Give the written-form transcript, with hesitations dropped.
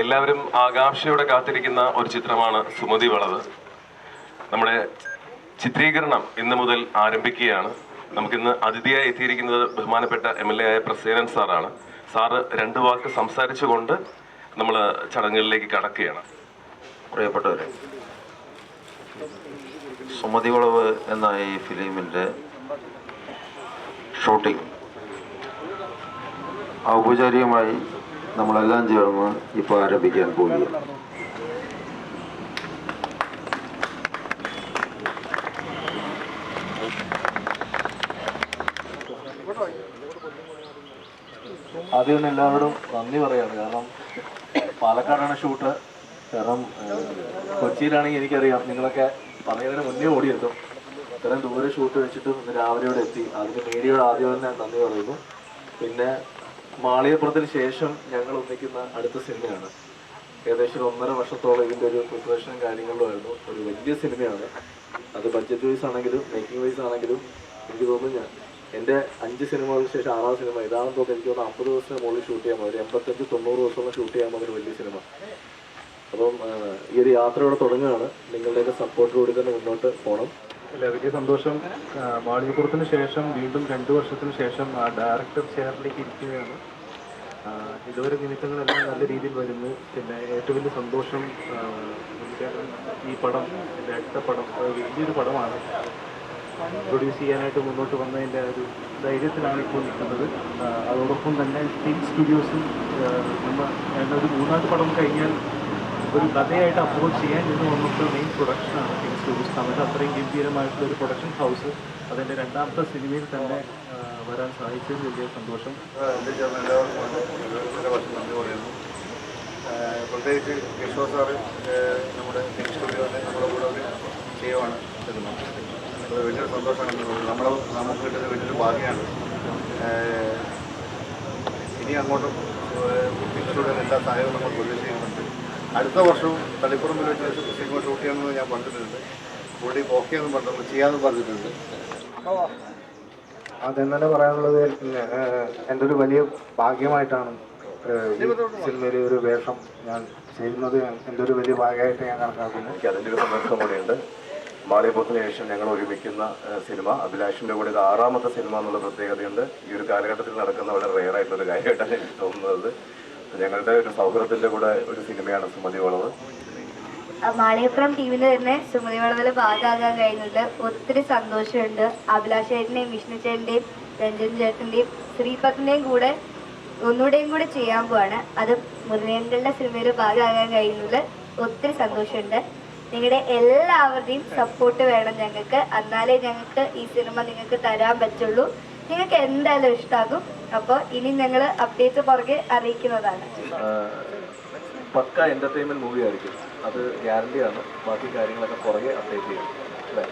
എല്ലാവരും ആകാംക്ഷയോടെ കാത്തിരിക്കുന്ന ഒരു ചിത്രമാണ് സുമതി വളവ്. നമ്മുടെ ചിത്രീകരണം ഇന്ന് മുതൽ ആരംഭിക്കുകയാണ്. നമുക്കിന്ന് അതിഥിയായി എത്തിയിരിക്കുന്നത് ബഹുമാനപ്പെട്ട MLA ആയ പ്രസേനൻ സാറാണ്. സാറ് 2 വാക്ക് സംസാരിച്ചുകൊണ്ട് നമ്മൾ ചടങ്ങുകളിലേക്ക് കടക്കുകയാണ്. പ്രിയപ്പെട്ടവരെ, സുമതി വളവ് എന്ന ഈ ഫിലിമിൻ്റെ ഷൂട്ടിംഗ് ഔപചാരികമായി നമ്മളെല്ലാം ചേർന്ന് ഇപ്പോൾ ആരംഭിക്കാൻ പോവുകയാണ്. ആദ്യം തന്നെ എല്ലാവരോടും നന്ദി പറയാണ്. കാരണം പാലക്കാടാണ് ഷൂട്ട്. കാരണം കൊച്ചിയിലാണെങ്കിൽ എനിക്കറിയാം നിങ്ങളൊക്കെ പറയുന്നതിന് മുന്നേ ഓടിയെത്തും. ഇത്രയും ദൂരെ ഷൂട്ട് വെച്ചിട്ടും ഇന്ന് രാവിലെ ഇവിടെ എത്തി. അതിന് മീഡിയയോട് ആദ്യം തന്നെ നന്ദി പറയുന്നു. പിന്നെ മാളികപ്പുറത്തിന് ശേഷം ഞങ്ങൾ ഒന്നിക്കുന്ന അടുത്ത സിനിമയാണ്. ഏകദേശം 1.5 വർഷത്തോളം ഇതിൻ്റെ ഒരു പ്രിപ്പറേഷനും കാര്യങ്ങളുമായിരുന്നു. ഒരു വലിയ സിനിമയാണ്. അത് ബഡ്ജറ്റ് വൈസ് ആണെങ്കിലും മേക്കിംഗ് വൈസ് ആണെങ്കിലും എനിക്ക് തോന്നുന്നു എൻ്റെ 5 സിനിമകൾക്ക് ശേഷം 6ാം സിനിമ ഇതാണെന്ന് തോന്നുന്നു. എനിക്ക് തോന്നുന്നു 50 ദിവസത്തിന് മുകളിൽ ഷൂട്ട് ചെയ്യാൻ മതി. 85-90 ദിവസത്തോളം ഷൂട്ട് ചെയ്യാൻ മതി ഒരു വലിയ സിനിമ. അപ്പം ഈ ഒരു യാത്ര ഇവിടെ തുടങ്ങുകയാണ്. നിങ്ങളുടെയൊക്കെ സപ്പോർട്ടോടുകൂടി തന്നെ മുന്നോട്ട് പോകണം. ഇല്ല, വലിയ സന്തോഷം. മാളികപ്പുറത്തിന് ശേഷം വീണ്ടും 2 വർഷത്തിന് ശേഷം ഡയറക്ടർ ചെയറിലേക്ക് ഇരിക്കുകയാണ്. ഇതുവരെ നിമിത്തങ്ങളെല്ലാം നല്ല രീതിയിൽ വരുന്നു. പിന്നെ ഏറ്റവും വലിയ സന്തോഷം ഈ പടം, എൻ്റെ അടുത്ത പടം വലിയൊരു പടമാണ്. പ്രൊഡ്യൂസ് ചെയ്യാനായിട്ട് മുന്നോട്ട് വന്നതിൻ്റെ ഒരു ധൈര്യത്തിലാണ് ഇപ്പോൾ നിൽക്കുന്നത്. അതോടൊപ്പം തന്നെ ടീം സ്റ്റുഡിയോസും നമ്മൾ ഒരു 3-4 പടം കഴിഞ്ഞാൽ ഒരു കഥയായിട്ട് അപ്രോച്ച് ചെയ്യാൻ ഇന്ന് വന്നിട്ട് മെയിൻ പ്രൊഡക്ഷനാണ് ടീം സ്റ്റുഡിയോസ്. നമുക്ക് അത്രയും ഗംഭീരമായിട്ടുള്ള ഒരു പ്രൊഡക്ഷൻ ഹൗസ് അതിൻ്റെ 2ാമത്തെ സിനിമയിൽ തന്നെ വരാൻ സാധിച്ചതിൽ വലിയ സന്തോഷം. പ്രത്യേകിച്ച് കിഷോർ സാറ് നമ്മുടെ ടീം സ്റ്റുഡിയോയിൽ നമ്മുടെ കൂടെ ഒരു ചെയ്യുവാണ്. അത് വലിയൊരു സന്തോഷമാണ്. നമുക്ക് കിട്ടുന്ന വലിയൊരു ഭാഗ്യമാണ്. ഇനി അങ്ങോട്ടും ടീം സ്റ്റുഡിയോയിൽ എല്ലാ സഹായവും നമ്മൾ പ്രതീക്ഷിക്കുന്നുണ്ട്. അടുത്ത വർഷവും തളിപ്പുറമ്പിൽ വെച്ച് സിനിമ ഷൂട്ട് ചെയ്യണമെന്ന് ഞാൻ പറഞ്ഞിട്ടുണ്ട്. പുള്ളി ഓക്കെയെന്നും പറഞ്ഞു ചെയ്യാമെന്നും പറഞ്ഞിട്ടുണ്ട്. അതെന്ന് തന്നെ പറയാനുള്ളത്, എൻ്റെ ഒരു വലിയ ഭാഗ്യമായിട്ടാണ് സിനിമയിലെ ഒരു വേഷം ഞാൻ ചെയ്യുന്നത്. എൻ്റെ ഒരു വലിയ ഭാഗ്യമായിട്ട് ഞാൻ കണക്കാക്കുന്നു. എനിക്ക് അതിൻ്റെ ഒരു സന്തോഷം കൂടിയുണ്ട്. മാളികപ്പുറത്തിന് ശേഷം ഞങ്ങൾ ഒരുമിക്കുന്ന സിനിമ അഭിലാഷിൻ്റെ കൂടെ ഇത് 6ാമത്തെ സിനിമ എന്നുള്ള പ്രത്യേകതയുണ്ട്. ഈ ഒരു കാലഘട്ടത്തിൽ നടക്കുന്ന വളരെ റെയറായിട്ടുള്ളൊരു കാര്യമായിട്ടാണ് എനിക്ക് തോന്നുന്നത്. ഞങ്ങളുടെ ഒരു സൗഹൃദത്തിൻ്റെ കൂടെ ഒരു സിനിമയാണ് സുമതി വളവ്. മാളികപ്പുറം ടീമിന് തന്നെ സുമതി വളവിൽ ഭാഗമാകാൻ കഴിഞ്ഞിട്ട് ഒത്തിരി സന്തോഷമുണ്ട്. അഭിലാഷ് ചേട്ടൻ്റെയും വിഷ്ണു ചേട്ടൻ്റെയും രഞ്ജൻ ചേട്ടൻ്റെയും ശ്രീപത്തിൻ്റെയും കൂടെ ഒന്നുകൂടെയും കൂടെ ചെയ്യാൻ പോവാണ്. അത് മുരളീധരൻ്റെ സിനിമയിൽ ഭാഗമാകാൻ കഴിയുന്നതിൽ ഒത്തിരി സന്തോഷമുണ്ട്. നിങ്ങളുടെ എല്ലാവരുടെയും സപ്പോർട്ട് വേണം ഞങ്ങൾക്ക്. എന്നാലേ ഞങ്ങൾക്ക് ഈ സിനിമ നിങ്ങൾക്ക് തരാൻ പറ്റുള്ളൂ. നിങ്ങൾക്ക് എന്തായാലും ഇഷ്ടമാകും. അപ്പോൾ ഇനി ഞങ്ങൾ അപ്ഡേറ്റ് പുറകെ അറിയിക്കുന്നതാണ്. പക്ക എൻ്റർടൈൻമെൻറ്റ് മൂവി ആയിരിക്കും, അത് ഗ്യാരണ്ടിയാണ്. ബാക്കി കാര്യങ്ങളൊക്കെ പുറകെ അപ്ഡേറ്റ് ചെയ്യും അല്ലേ?